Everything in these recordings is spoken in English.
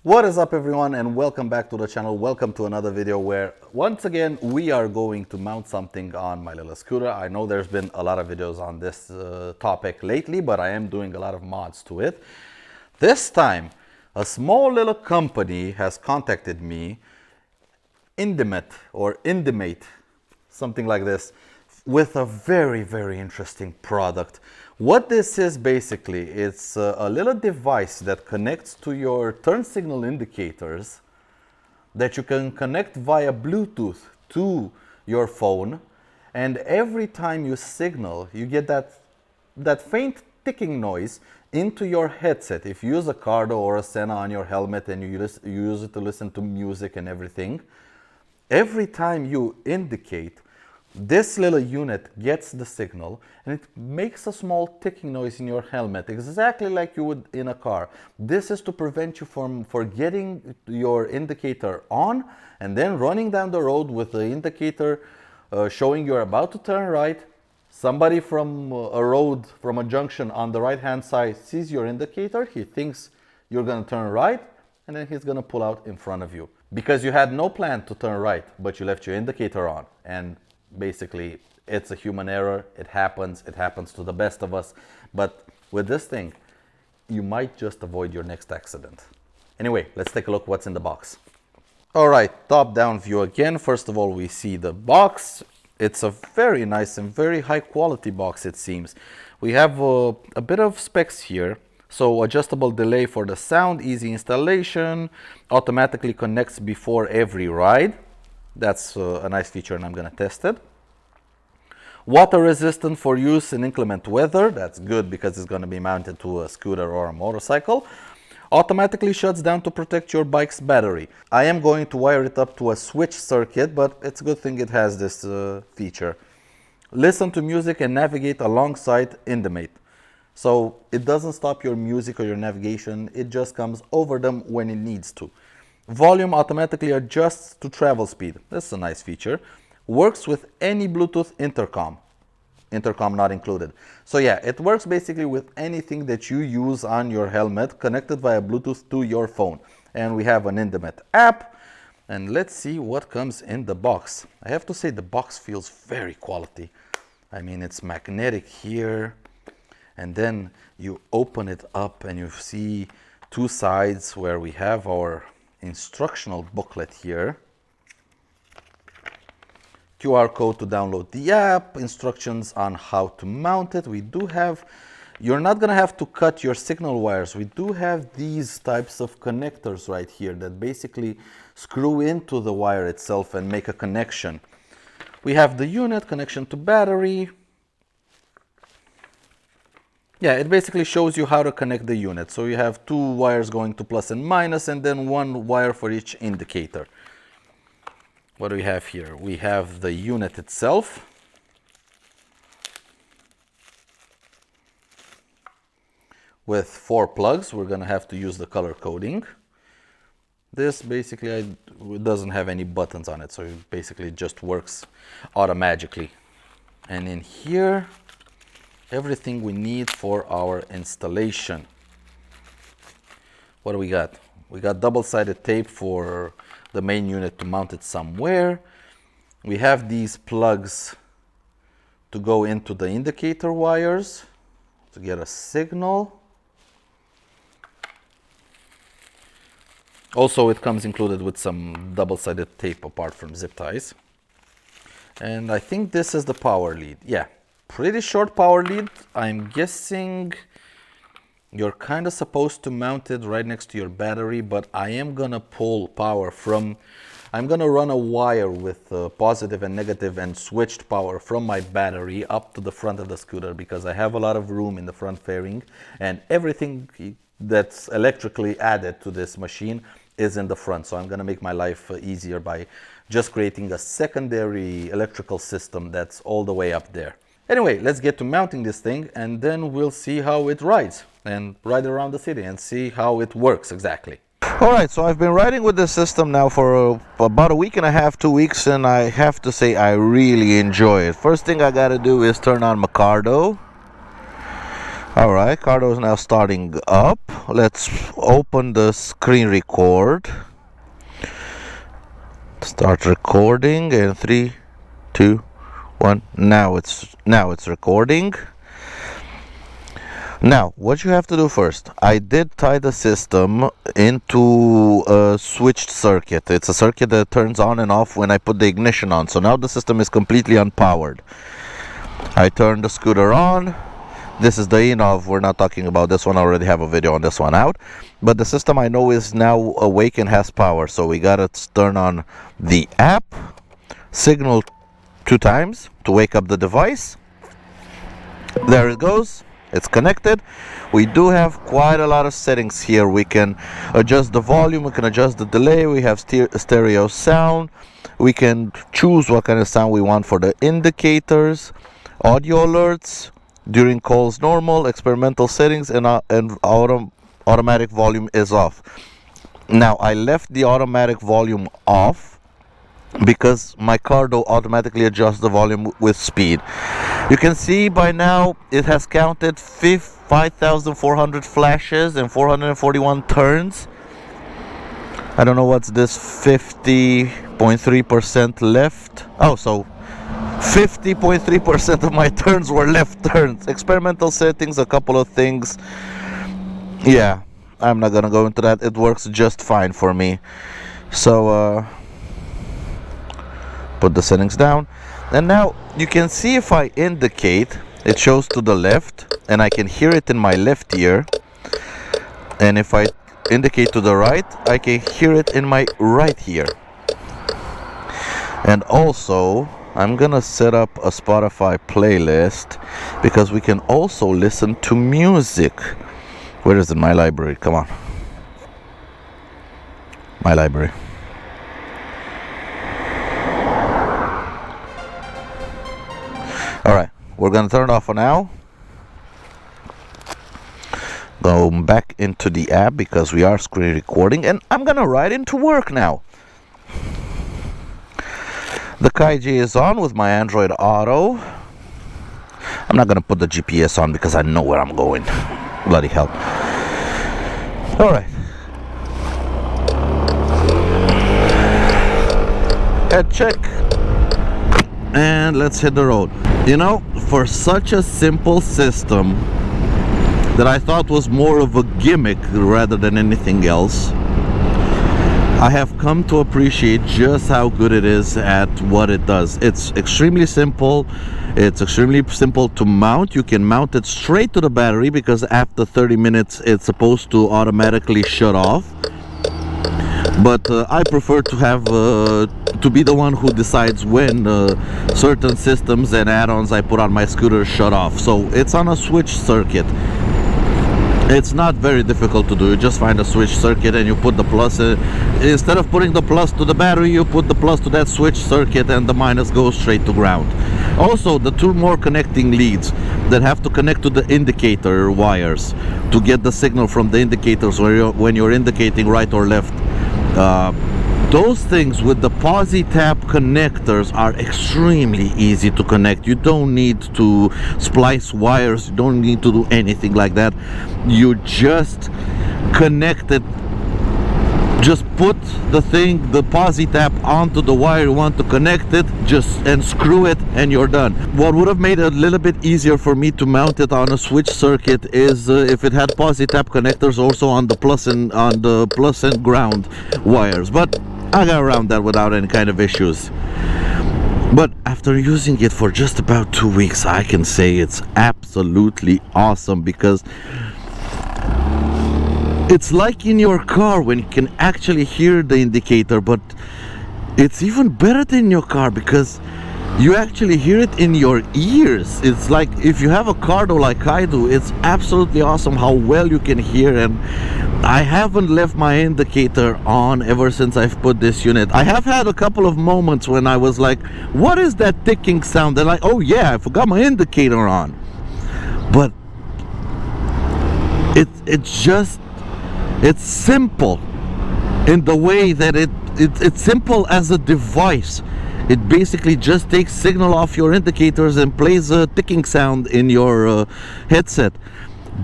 What is up, everyone, and welcome back to the channel. Welcome to another video where once again we are going to mount something on my little scooter. I know there's been a lot of videos on this topic lately, but I am doing a lot of mods to it. This time a small little company has contacted me, Indimate, something like this, with a very interesting product. What this is basically, it's a little device that connects to your turn signal indicators that you can connect via Bluetooth to your phone, and every time you signal you get that faint ticking noise into your headset. If you use a Cardo or a Sena on your helmet and you use it to listen to music and everything, every time you indicate, this little unit gets the signal and it makes a small ticking noise in your helmet, exactly like you would in a car. This is to prevent you from forgetting your indicator on and then running down the road with the indicator showing you're about to turn right. Somebody from a road, from a junction on the right hand side sees your indicator, he thinks you're going to turn right, and then he's going to pull out in front of you because you had no plan to turn right, but you left your indicator on. And basically it's a human error. It happens to the best of us, but with this thing you might just avoid your next accident. Anyway, let's take a look what's in the box. All right, top down view again. First of all, we see the box. It's a very nice and very high quality box, it seems. We have a bit of specs here. So adjustable delay for the sound, easy installation, automatically connects before every ride. That's a nice feature and I'm gonna test it. Water resistant for use in inclement weather. That's good because it's gonna be mounted to a scooter or a motorcycle. Automatically shuts down to protect your bike's battery. I am going to wire it up to a switch circuit, but it's a good thing it has this feature. Listen to music and navigate alongside Indimate. So it doesn't stop your music or your navigation, it just comes over them when it needs to. Volume automatically adjusts to travel speed. That's a nice feature. Works with any Bluetooth intercom. Intercom not included. So yeah, it works basically with anything that you use on your helmet connected via Bluetooth to your phone. And we have an Indimate app. And let's see what comes in the box. I have to say the box feels very quality. I mean, it's magnetic here. And then you open it up and you see two sides where we have our instructional booklet here. QR code to download the app, instructions on how to mount it. We do have, you're not gonna have to cut your signal wires. We do have these types of connectors right here that basically screw into the wire itself and make a connection. We have the unit, connection to battery. Yeah, it basically shows you how to connect the unit. So you have two wires going to plus and minus, and then one wire for each indicator. What do we have here? We have the unit itself. With 4 plugs, we're gonna have to use the color coding. This basically doesn't have any buttons on it, so it basically just works automatically. And in here, everything we need for our installation. What do we got? We got double-sided tape for the main unit to mount it somewhere. We have these plugs to go into the indicator wires to get a signal. Also, it comes included with some double-sided tape apart from zip ties. And I think this is the power lead. Yeah, pretty short power lead. I'm guessing you're kind of supposed to mount it right next to your battery, but I am gonna pull power from, I'm gonna run a wire with positive and negative and switched power from my battery up to the front of the scooter because I have a lot of room in the front fairing and everything that's electrically added to this machine is in the front. So I'm gonna make my life easier by just creating a secondary electrical system that's all the way up there. Anyway, let's get to mounting this thing and then we'll see how it rides and ride around the city and see how it works exactly. All right, so I've been riding with this system now for about a week and a half, 2 weeks, and I have to say I really enjoy it. First thing I gotta do is turn on my Cardo. Alright, Cardo is now starting up. Let's open the screen record. Start recording in 3, 2, 1. Now it's recording. Now, what you have to do first, I did tie the system into a switched circuit. It's a circuit that turns on and off when I put the ignition on. So now the system is completely unpowered. I turn the scooter on. This is the INOV. We're not talking about this one. I already have a video on this one out. But the system I know is now awake and has power. So we gotta turn on the app, signal 2 times to wake up the device. There it goes. It's connected. We do have quite a lot of settings here. We can adjust the volume, we can adjust the delay, we have stereo sound, we can choose what kind of sound we want for the indicators, audio alerts, during calls normal, experimental settings, and automatic volume is off. Now I left the automatic volume off because my Cardo automatically adjusts the volume with speed. You can see by now it has counted 5,400 flashes and 441 turns. I don't know what's this 50.3% left. Oh, so 50.3% of my turns were left turns. Experimental settings, a couple of things. Yeah, I'm not gonna go into that. It works just fine for me. So put the settings down, and now you can see if I indicate, it shows to the left and I can hear it in my left ear, and if I indicate to the right I can hear it in my right ear. And also I'm gonna set up a Spotify playlist because we can also listen to music. Where is it? My library, come on, my library. Alright, we're gonna turn it off for now. Go back into the app because we are screen recording, and I'm gonna ride into work now. The Kaiji is on with my Android Auto. I'm not gonna put the GPS on because I know where I'm going. Bloody hell. Alright. Head check. And let's hit the road. You know, for such a simple system that I thought was more of a gimmick rather than anything else, I have come to appreciate just how good it is at what it does. It's extremely simple. It's extremely simple to mount. You can mount it straight to the battery because after 30 minutes it's supposed to automatically shut off. But I prefer to have to be the one who decides when certain systems and add-ons I put on my scooter shut off. So it's on a switch circuit. It's not very difficult to do. You just find a switch circuit and you put the plus instead of putting the plus to the battery, you put the plus to that switch circuit and the minus goes straight to ground. Also, the 2 more connecting leads that have to connect to the indicator wires to get the signal from the indicators when you're indicating right or left. Those things with the posi-tap connectors are extremely easy to connect. You don't need to splice wires, you don't need to do anything like that. You just connect it, just put the posi-tap onto the wire you want to connect it, and screw it, and you're done. What would have made it a little bit easier for me to mount it on a switch circuit is if it had posi-tap connectors also on the plus and ground wires, but I got around that without any kind of issues. But after using it for just about 2 weeks, I can say it's absolutely awesome because it's like in your car when you can actually hear the indicator, but it's even better than your car because you actually hear it in your ears. It's like if you have a Cardo like I do, it's absolutely awesome how well you can hear. And I haven't left my indicator on ever since I've put this unit. I have had a couple of moments when I was like, what is that ticking sound? And like, oh yeah, I forgot my indicator on. But it's simple in the way that it's simple as a device. It basically just takes signal off your indicators and plays a ticking sound in your headset.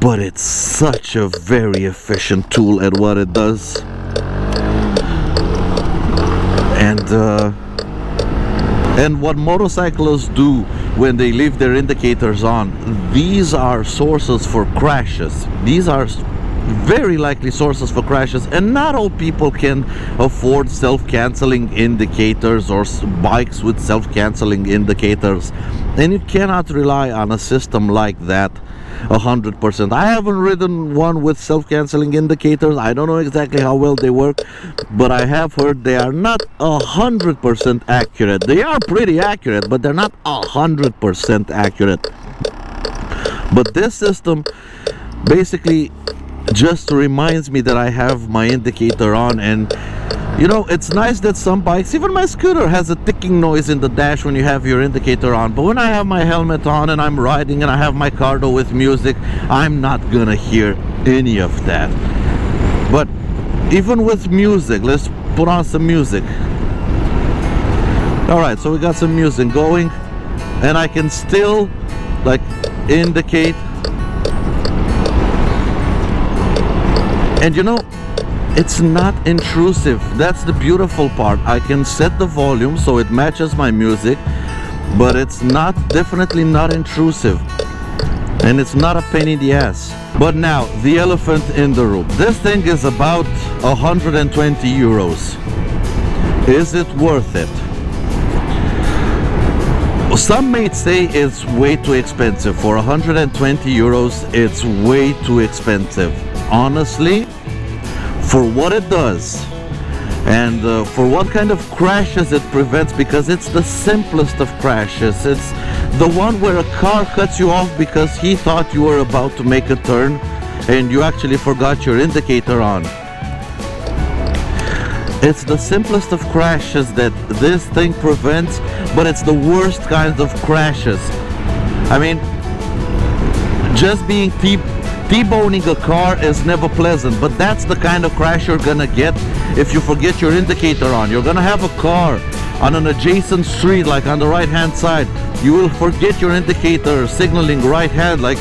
but it's such a very efficient tool at what it does. And what motorcyclists do when they leave their indicators on, these are sources for crashes. These are very likely sources for crashes, and not all people can afford self-canceling indicators or bikes with self-canceling indicators, and you cannot rely on a system like that 100%. I haven't ridden one with self-canceling indicators. I don't know exactly how well they work, but I have heard they are not 100% accurate. They are pretty accurate, but they're not 100% accurate. But this system basically just reminds me that I have my indicator on. And you know, it's nice that some bikes, even my scooter, has a ticking noise in the dash when you have your indicator on. But when I have my helmet on and I'm riding and I have my cardo with music, I'm not gonna hear any of that. But even with music, let's put on some music. Alright, so we got some music going, and I can still like indicate. And you know, it's not intrusive. That's the beautiful part. I can set the volume so it matches my music, but it's definitely not intrusive, and it's not a pain in the ass. But now, the elephant in the room. This thing is about 120 euros. Is it worth it? Some may say it's way too expensive. For 120 euros, it's way too expensive. Honestly, for what it does and for what kind of crashes it prevents, because it's the simplest of crashes. It's the one where a car cuts you off because he thought you were about to make a turn and you actually forgot your indicator on. It's the simplest of crashes that this thing prevents, but it's the worst kinds of crashes. I mean, just being T-boning a car is never pleasant, but that's the kind of crash you're gonna get if you forget your indicator on. You're gonna have a car on an adjacent street, like on the right hand side. You will forget your indicator signaling right hand, like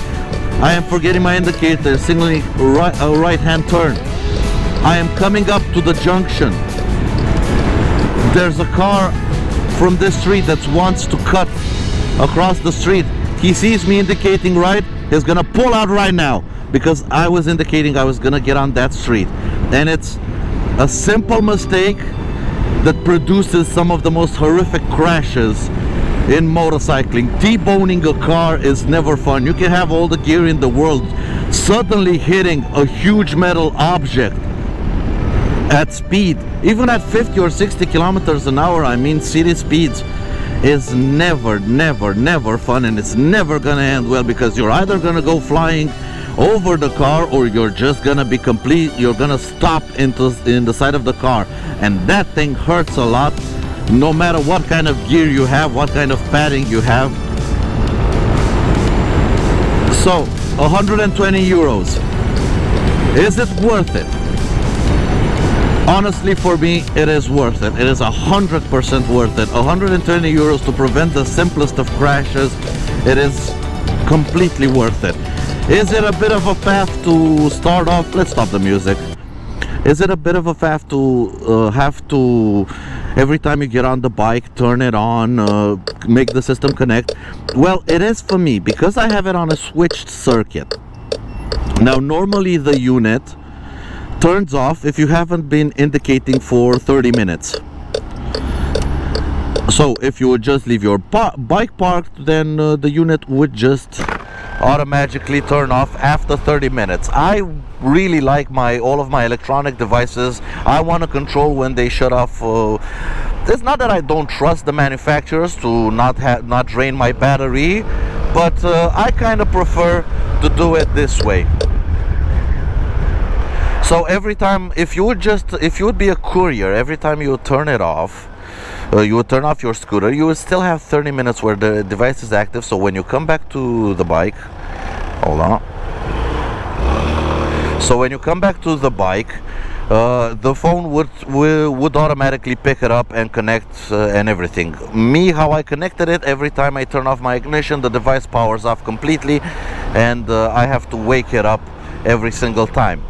I am forgetting my indicator signaling a right hand turn. I am coming up to the junction. There's a car from this street that wants to cut across the street. He sees me indicating right, he's gonna pull out right now, because I was indicating I was gonna get on that street. And it's a simple mistake that produces some of the most horrific crashes in motorcycling. T-boning a car is never fun. You can have all the gear in the world, suddenly hitting a huge metal object at speed, even at 50 or 60 kilometers an hour, I mean city speeds, is never fun, and it's never gonna end well, because you're either gonna go flying over the car or you're just gonna be you're gonna stop in the side of the car, and that thing hurts a lot, no matter what kind of gear you have, what kind of padding you have. So 120 euros, is it worth it? Honestly, for me, it is worth it. It is 100% worth it. 120 euros to prevent the simplest of crashes. It is completely worth it. Is it a bit of a path to start off? Let's stop the music. Is it a bit of a path to have to, every time you get on the bike, turn it on, make the system connect? Well, it is for me, because I have it on a switched circuit. Now, normally the unit turns off if you haven't been indicating for 30 minutes. So if you would just leave your bike parked, then the unit would just automatically turn off after 30 minutes. I really like all of my electronic devices. I want to control when they shut off. It's not that I don't trust the manufacturers to not drain my battery, but I kind of prefer to do it this way. So every time, if you would be a courier, every time you turn it off, you would turn off your scooter, you would still have 30 minutes where the device is active. So when you come back to the bike, hold on. So when you come back to the bike, the phone would automatically pick it up and connect and everything. Me, how I connected it, every time I turn off my ignition, the device powers off completely, and I have to wake it up every single time.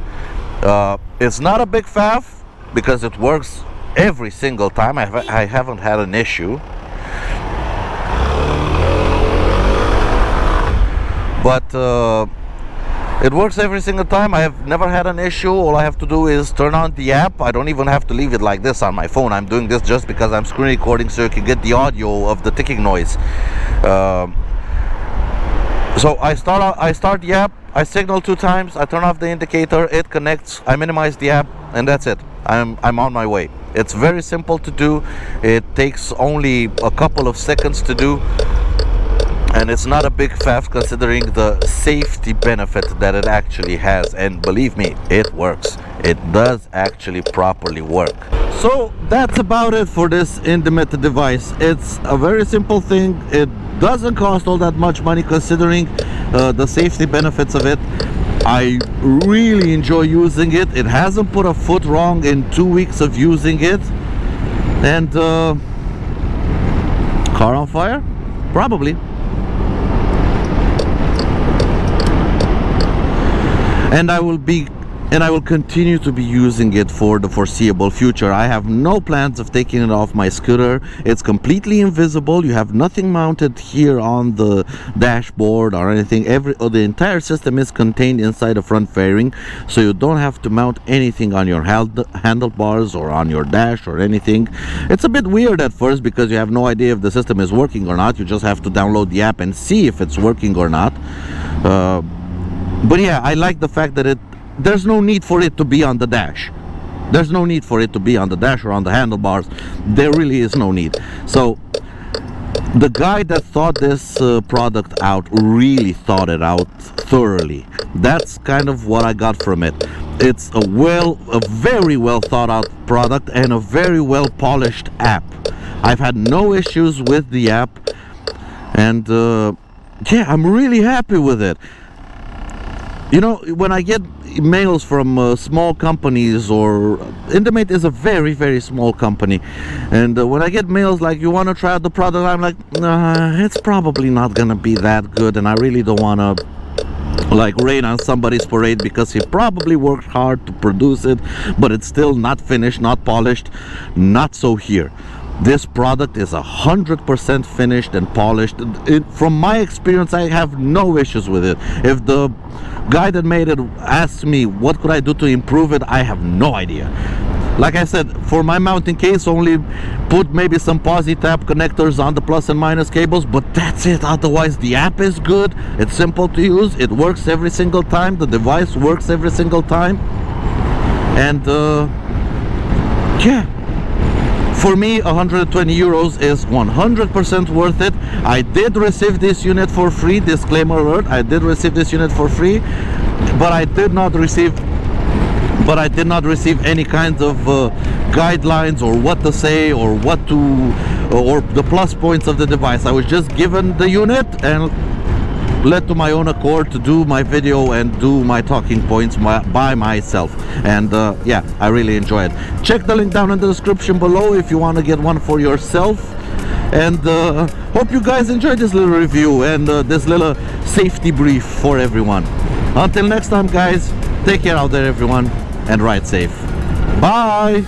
It's not a big faff because it works every single time. I haven't had an issue. But it works every single time. I have never had an issue. All I have to do is turn on the app. I don't even have to leave it like this on my phone. I'm doing this just because I'm screen recording so you can get the audio of the ticking noise. So I start the app, I signal 2 times, I turn off the indicator, it connects, I minimize the app, and that's it. I'm on my way. It's very simple to do. It takes only a couple of seconds to do. And it's not a big faff considering the safety benefit that it actually has. And believe me, it works. It does actually properly work. So that's about it for this Indimate device. It's a very simple thing. It doesn't cost all that much money considering the safety benefits of it. I really enjoy using it. It hasn't put a foot wrong in 2 weeks of using it. And car on fire? Probably. And I will continue to be using it for the foreseeable future. I have no plans of taking it off my scooter. It's completely invisible. You have nothing mounted here on the dashboard or anything. The entire system is contained inside the front fairing, so you don't have to mount anything on your handlebars or on your dash or anything. It's a bit weird at first because you have no idea if the system is working or not. You just have to download the app and see if it's working or not. But yeah, I like the fact that there's no need for it to be on the dash. There's no need for it to be on the dash or on the handlebars. There really is no need. So the guy that thought this product out really thought it out thoroughly. That's kind of what I got from it. It's a very well thought out product and a very well polished app. I've had no issues with the app, and yeah, I'm really happy with it. You know, when I get mails from small companies, or Indimate is a very, very small company, and when I get mails like, you want to try out the product, I'm like, it's probably not gonna be that good, and I really don't want to like rain on somebody's parade because he probably worked hard to produce it, but it's still not finished, not polished. Not so here. This product is 100% finished and polished. From my experience, I have no issues with it. If the guy that made it asks me what could I do to improve it, I have no idea. Like I said, for my mounting case, only put maybe some posi-tap connectors on the plus and minus cables, but that's it. Otherwise, the app is good. It's simple to use. It works every single time. The device works every single time. And yeah. For me, 120 euros is 100% worth it. I did receive this unit for free. Disclaimer alert, I did receive this unit for free, but I did not receive any kinds of guidelines or what to say or or the plus points of the device. I was just given the unit and led to my own accord to do my video and do my talking points by myself. And yeah, I really enjoy it. Check the link down in the description below if you want to get one for yourself. And hope you guys enjoyed this little review and this little safety brief for everyone. Until next time, guys, take care out there, everyone, and ride safe. Bye.